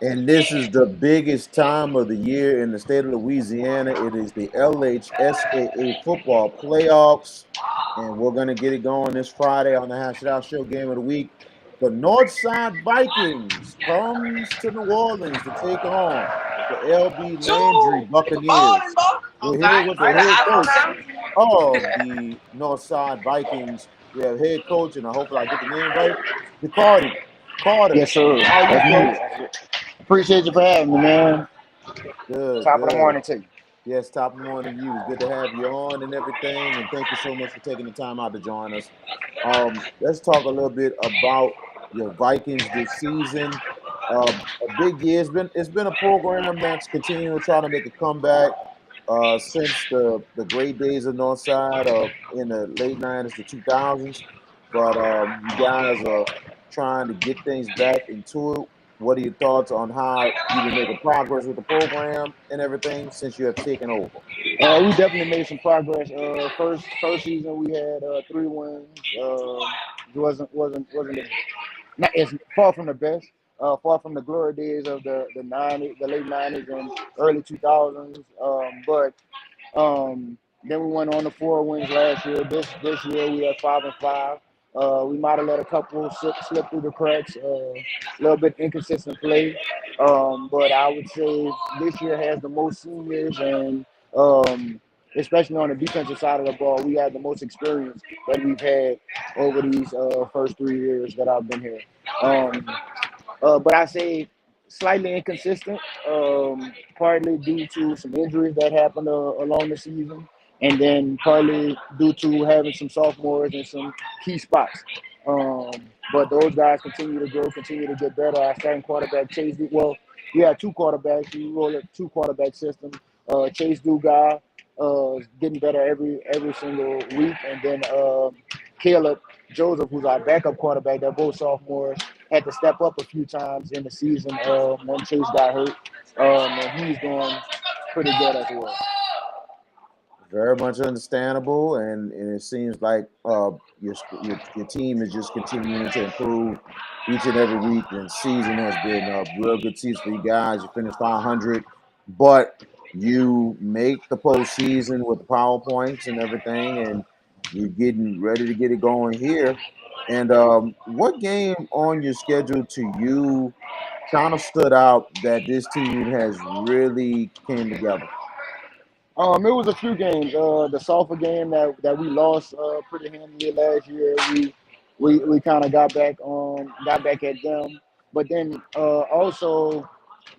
And this is the biggest time of the year in the state of Louisiana. It is the LHSAA football playoffs, and we're going to get it going this Friday on the Hash It Out Show Game of the Week. The Northside Vikings comes to New Orleans to take on the LB Landry Two. Get the ball in, Buccaneers. ball. We're here Okay. with the Right, head I coach on them. of the Northside Vikings. We have head coach, and I hope I get the name right, Jacarde Carter. Yes, sir. How are you, That's me. coach? Appreciate you for having me, man. Good, Top of the good. morning to you. Yes, top of the morning to you. It's good to have you on and everything. And thank you so much for taking the time out to join us. Let's talk a little bit about your Vikings this season. A big year. It's been a program that's continuing to try to make a comeback since the great days of Northside in the late '90s to 2000s. But you guys are trying to get things back into it. What are your thoughts on how you've been making progress with the program and everything since you have taken over? We definitely made some progress. First season we had 3 wins. It wasn't not it's far from the best. Far from the glory days of the '90s, the late '90s and early 2000s. Then we went on to 4 wins last year. This year we had 5-5. We might have let a couple slip through the cracks. A little bit inconsistent play, but I would say this year has the most seniors and especially on the defensive side of the ball, we had the most experience that we've had over these first 3 years that I've been here. Um, but I say slightly inconsistent, partly due to some injuries that happened along the season, and then partly due to having some sophomores in some key spots. Um, but those guys continue to grow, continue to get better. Our starting quarterback, Chase, well, we had 2 quarterbacks. We roll a 2 quarterback system. Chase Dugas getting better every single week, and then Caleb Joseph, who's our backup quarterback, they're both sophomores, had to step up a few times in the season when Chase got hurt, and he's doing pretty good as well. Very much understandable, and it seems like your team is just continuing to improve each and every week. And season has been a real good season for you guys. You finished 500, but you make the postseason with the PowerPoints and everything, and you're getting ready to get it going here. And what game on your schedule to you kind of stood out that this team has really came together? It was a few games. The Sulphur game that we lost pretty handily last year. We kind of got back at them, but then also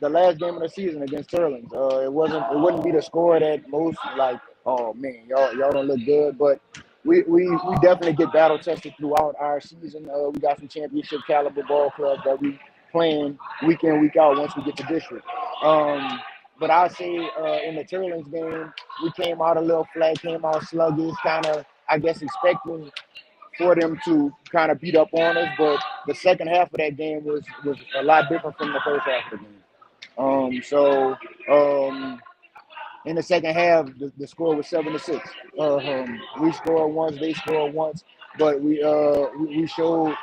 the last game of the season against Sterling. It wouldn't be the score that most like. Oh man, y'all don't look good, but we definitely get battle tested throughout our season. We got some championship caliber ball clubs that we playing week in week out once we get to district. Um, but I say in the Turlings game, we came out a little flat, came out sluggish, kind of, I guess, expecting for them to kind of beat up on us. But the second half of that game was a lot different from the first half of the game. So in the second half, the score was 7-6. We scored once, they scored once, but we showed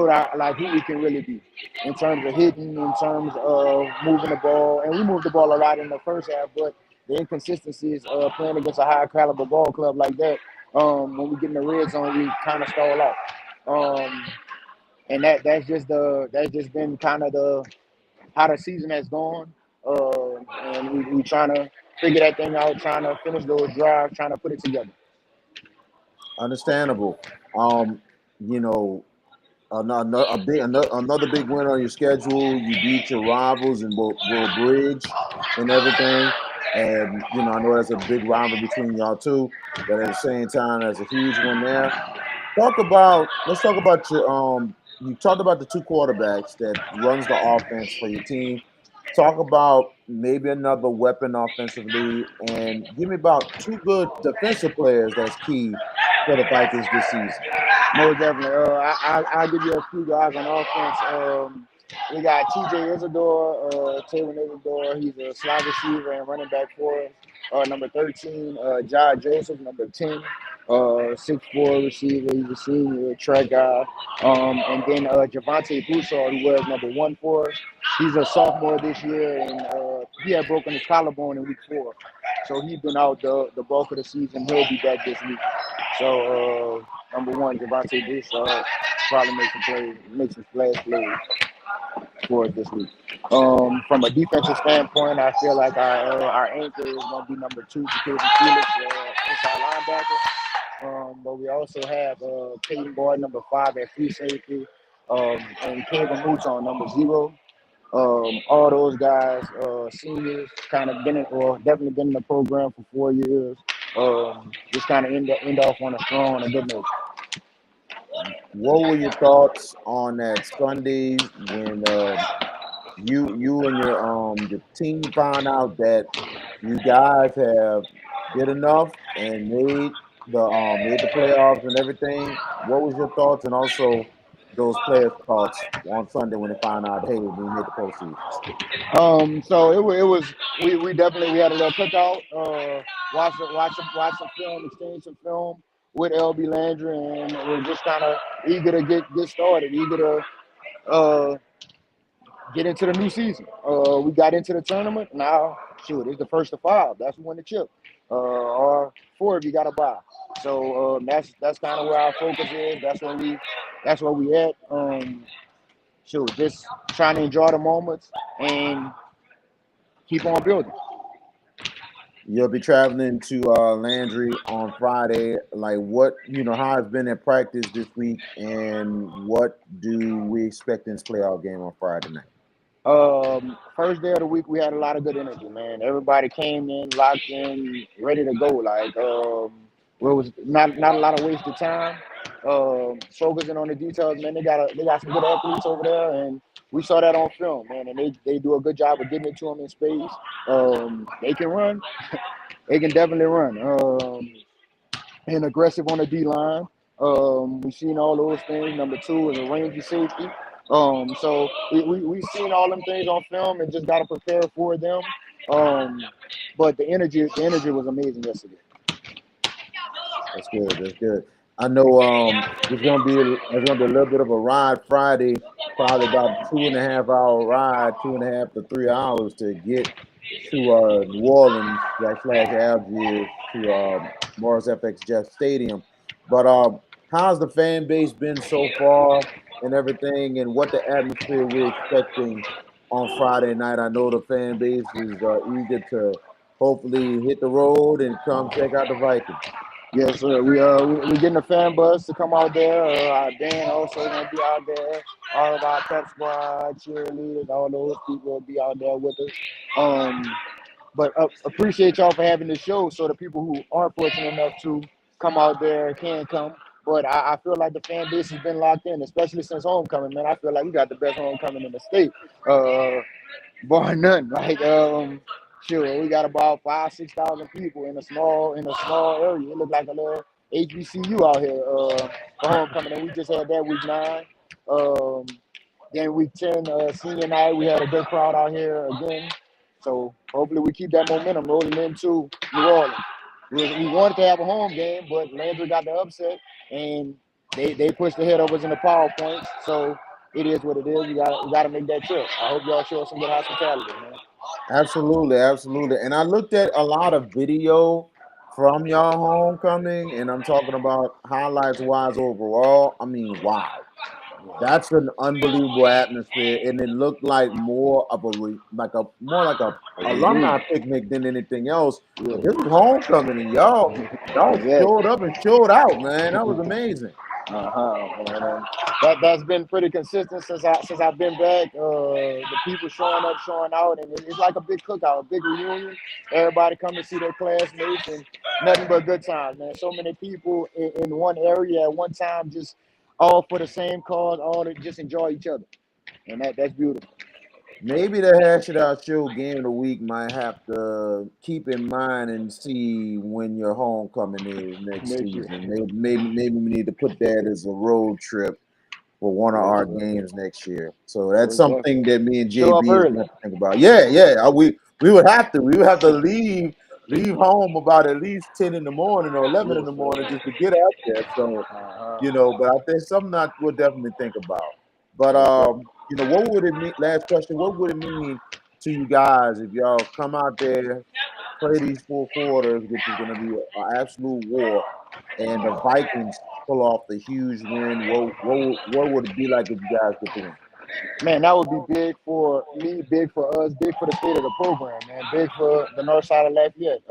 our, like who we can really be in terms of hitting, in terms of moving the ball, and we moved the ball a lot in the first half. But the inconsistencies playing against a high caliber ball club like that, when we get in the red zone, we kind of stall out. Um, and that's just been kind of the how the season has gone. And we trying to figure that thing out, trying to finish those drives, trying to put it together. Understandable. Um, you know, another big win on your schedule. You beat your rivals in Will Bridge and everything. And I know that's a big rival between y'all two, but at the same time, that's a huge one there. Let's talk about your you talked about the 2 quarterbacks that runs the offense for your team. Talk about maybe another weapon offensively, and give me about 2 good defensive players that's key for the Vikings this season. Most definitely. I'll give you a few guys on offense. We got TJ Isidore, Taylor Isidore. He's a slot receiver and running back for us. Number 13, John Joseph, number 10, 6'4" receiver. He's a senior track guy. And then Javante Broussard, who was number 1 for us. He's a sophomore this year, and he had broken his collarbone in week 4, so he's been out the bulk of the season. He'll be back this week. So number one, Javante Broussard probably make some splash plays for us this week. From a defensive standpoint, I feel like our anchor is going to be number 2, Jacarde Felix, inside linebacker. But we also have Peyton Boyd, number 5 at free safety, and Kevin Moots on number 0. All those guys, seniors, kind of been in, or definitely been in the program for 4 years. Just kind of end off on a good note. What were your thoughts on that Sunday when you and your team found out that you guys have did enough and made the playoffs and everything? What was your thoughts, and also those players' thoughts on Sunday when they found out, hey, we made the postseason? So it was we definitely we had a little cookout, watch some film, exchange some film with LB Landry, and we're just kind of eager to get started, eager to uh, get into the new season. We got into the tournament. Now, shoot, it's the first of 5. That's who win the chip, or 4 if you got to buy. So that's kind of where our focus is. That's where we at. Shoot, just trying to enjoy the moments and keep on building. You'll be traveling to Landry on Friday. Like, how it's been in practice this week, and what do we expect in this playoff game on Friday night? First day of the week, we had a lot of good energy, man. Everybody came in, locked in, ready to go. Like, well, it was not a lot of wasted time. Focusing on the details, man. They got some good athletes over there, and we saw that on film, man. And they do a good job of getting it to them in space. They can run. They can definitely run. And aggressive on the D line. We've seen all those things. Number 2 is a rangy safety. So we've seen all them things on film and just got to prepare for them. Um, but the energy was amazing yesterday. That's good. That's good. I know it's gonna be a little bit of a ride Friday, probably about 2.5 hour ride, 2.5 to 3 hours to get to New Orleans slash Algiers to Morris FX Jeff Stadium. But how's the fan base been so far and everything, and what the atmosphere we're expecting on Friday night? I know the fan base is eager to hopefully hit the road and come check out the Vikings. Yes, sir. We getting a fan bus to come out there. Our band also gonna be out there. All of our pep squad, cheerleaders, all those people will be out there with us. Um, but appreciate y'all for having the show, so the people who aren't fortunate enough to come out there can come. But I feel like the fan base has been locked in, especially since homecoming, man. I feel like we got the best homecoming in the state. Bar none. Like sure, we got about 5,000 to 6,000 people in a small area. It looked like a little HBCU out here for homecoming, and we just had that week 9. Um, then week 10, senior night, we had a good crowd out here again. So hopefully we keep that momentum rolling into New Orleans. We wanted to have a home game, but Landry got the upset, and they pushed ahead of us in the power points. So it is what it is. We got to make that trip. I hope y'all show us some good hospitality, man. Absolutely, absolutely. And I looked at a lot of video from your homecoming, and I'm talking about highlights wise overall. I mean, wow. That's an unbelievable atmosphere, and it looked like more like a Agreed. alumni picnic than anything else. But this Yeah. was homecoming, and y'all showed Exactly. up and showed out, man. That was amazing. Man. That's been pretty consistent since I've been back. The people showing up, showing out, and it's like a big cookout, a big reunion. Everybody come to see their classmates, and nothing but good times, man. So many people in one area at one time, just all for the same cause, all to just enjoy each other, and that's beautiful. Maybe the Hash It Out Show game of the week might have to keep in mind and see when your homecoming is next Make sure. season. Maybe we need to put that as a road trip for one of Yes, our sir. games next year. So that's Most something definitely. that me and Show up JB is early. going to think about. Yeah, yeah. We would have to leave home about at least 10 in the morning or 11 in Yes, the morning sir. just to get out there. So, Uh-huh. but I think something that we'll definitely think about. But Most definitely. what would it mean? Last question: what would it mean to you guys if y'all come out there, play these 4 quarters, which is going to be an absolute war, and the Vikings pull off the huge win? What would it be like if you guys get the win? Man, that would be big for me, big for us, big for the state of the program, man, big for the north side of Lafayette.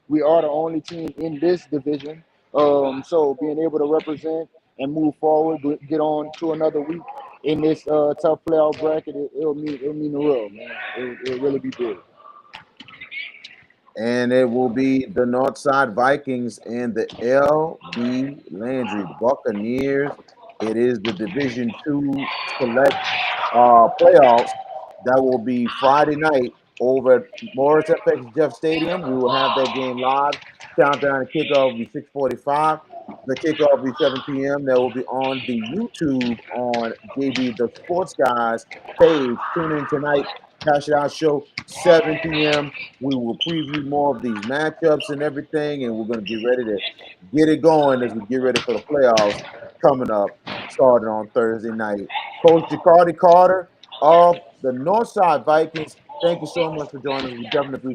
We are the only team in this division, so being able to represent and move forward, get on to another week in this tough playoff bracket, it'll mean the world, man. It'll really be big. And it will be the Northside Vikings and the LB Landry Buccaneers. It is the Division II select playoffs that will be Friday night over at Morris FX Jeff Stadium. We will have that game live. Countdown to kickoff will be 6:45. The kickoff will be 7 p.m. That will be on the YouTube on JB the Sports Guys page. Tune in tonight. Hash It Out Show, 7 p.m. We will preview more of these matchups and everything, and we're going to get ready to get it going as we get ready for the playoffs coming up, starting on Thursday night. Coach Jacarde Carter of the Northside Vikings, thank you so much for joining us. We definitely appreciate